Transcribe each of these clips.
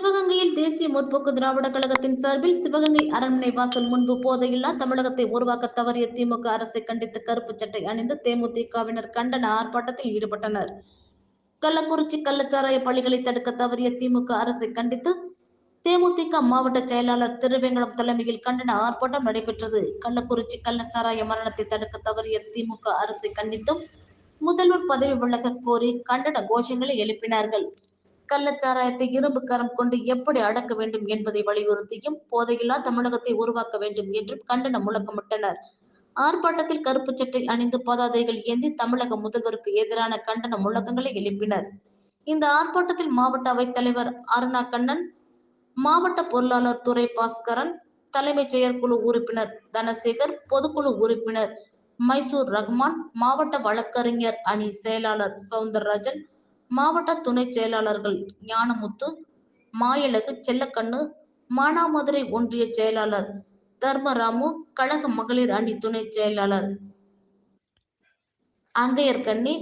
சிவகங்கையில் தேசிய முற்போக்கு திராவிட கழகத்தின் சார்பில் சிவகங்கை அரண்மனை வாசல் முன்பு போதையில்லா தமிழகத்தை உருவாக்க தவறிய திமுக அரசை கண்டித்து கருப்பு சட்டை அணிந்து தேமுதிகவினர் கண்டன ஆர்ப்பாட்டத்தில் ஈடுபட்டனர். கள்ளக்குறிச்சி கள்ளச்சாராய பள்ளிகளை தடுக்க தவறிய திமுக அரசை கண்டித்து தேமுதிக மாவட்ட செயலாளர் திருவேங்கடம் தலைமையில் கண்டன ஆர்ப்பாட்டம் நடைபெற்றது. கள்ளக்குறிச்சி கள்ளச்சாராய மரணத்தை தடுக்க தவறிய திமுக அரசை கண்டித்தும் முதல்வர் பதவி விலக கோரி கண்டன கோஷங்களை எழுப்பினார்கள். கள்ளச்சாராயத்தை இரும்பு கரம் கொண்டு எப்படி அடக்க வேண்டும் என்பதை வலியுறுத்தியும் போதையில்லா தமிழகத்தை உருவாக்க வேண்டும் என்றும் கண்டன முழக்கமிட்டனர். ஆர்ப்பாட்டத்தில் கருப்பு சட்டை அணிந்து பதாதைகள் ஏந்தி தமிழக முதல்வருக்கு எதிரான கண்டன முழக்கங்களை எழுப்பினர். இந்த ஆர்ப்பாட்டத்தில் மாவட்ட அவைத் தலைவர் அருணா கண்ணன், மாவட்ட பொருளாளர் துரை பாஸ்கரன், தலைமைச் செயற்குழு உறுப்பினர் தனசேகர், பொதுக்குழு உறுப்பினர் மைசூர் ரஹ்மான், மாவட்ட வழக்கறிஞர் அணி செயலாளர் சவுந்தரராஜன், மாவட்ட துணை செயலாளர்கள் ஞானமுத்து, மாயழகு, செல்லக்கண்ணு, மானாமதுரை ஒன்றிய செயலாளர் தர்மராமு, கழக மகளிர் அணி துணை செயலாளர் அங்கையர்கண்ணி,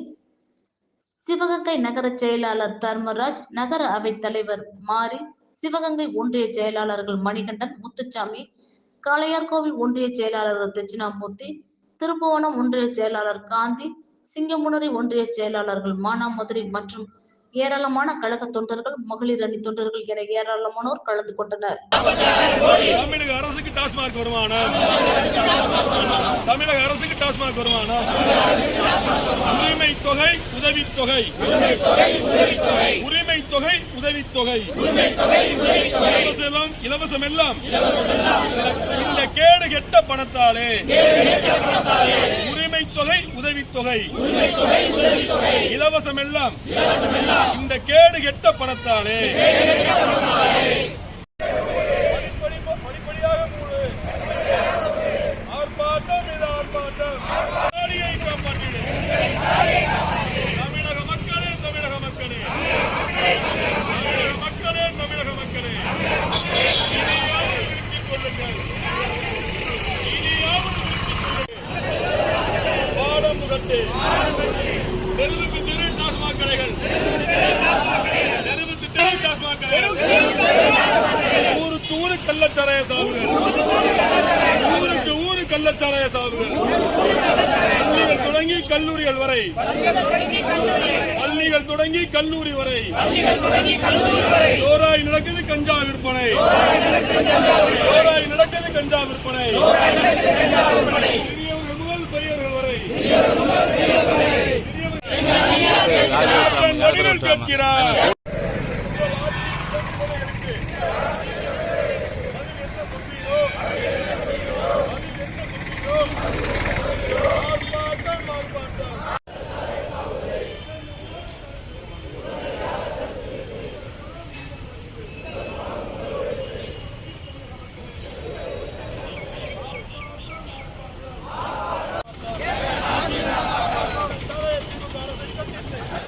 சிவகங்கை நகர செயலாளர் தர்மராஜ், நகர அவைத் தலைவர் மாரி, சிவகங்கை ஒன்றிய செயலாளர்கள் மணிகண்டன், முத்துச்சாமி, காளையார்கோவில் ஒன்றிய செயலாளர்கள் தட்சிணாமூர்த்தி, திருப்புவனம் ஒன்றிய செயலாளர் காந்தி, சிங்கமுனரி ஒன்றிய செயலாளர்கள் மானாமதுரை மற்றும் ஏராளமான கழக தொண்டர்கள், மகளிர் அணி தொண்டர்கள் என ஏராளமானோர் கலந்து கொண்டனர். தமிழக அரசுக்கு டாஸ்மாக் வருமானம், தமிழக அரசுக்கு டாஸ்மாக் வருமானம், உரிமை தொகை உதவித்தொகை, உரிமை தொகை உதவித்தொகை, இலவசம் எல்லாம் இந்த கேடு கெட்ட பணத்தாலே உரிமை தொகை உதவித்தொகை, இலவசம் எல்லாம் இந்த கேடு கெட்ட பணத்தாலே படிப்படியாக மூடு. ஆர்ப்பாட்டம் இது ஆர்ப்பாட்டம். காப்பாற்றிடு தமிழக மக்களே, தமிழக மக்களே, தமிழக மக்களே, தமிழக மக்களே, இனியாவது நிறுத்திக் கொள்ளுங்கள், இனியாவது பாடம் முகத்தே தெருவுக்கு தெரு டாஸ்மாக் கடைகள், தெருவுக்கு தெரு டாஸ்மாக் கடைகள், ஊருக்கு ஊரு கள்ளச்சாராய சாவுகள், ஊருக்கு ஊரு கள்ளச்சாராய சாவுகள், பள்ளிகள் தொடங்கி கல்லூரிகள் வரை, பள்ளிகள் தொடங்கி கல்லூரி வரை சோராய் நடக்குது கஞ்சா விற்பனை, சோராய் நடக்குது கஞ்சா விற்பனை, பெரியவர்கள் முதல் பெரியவர்கள் வரை கேட்கிறார்.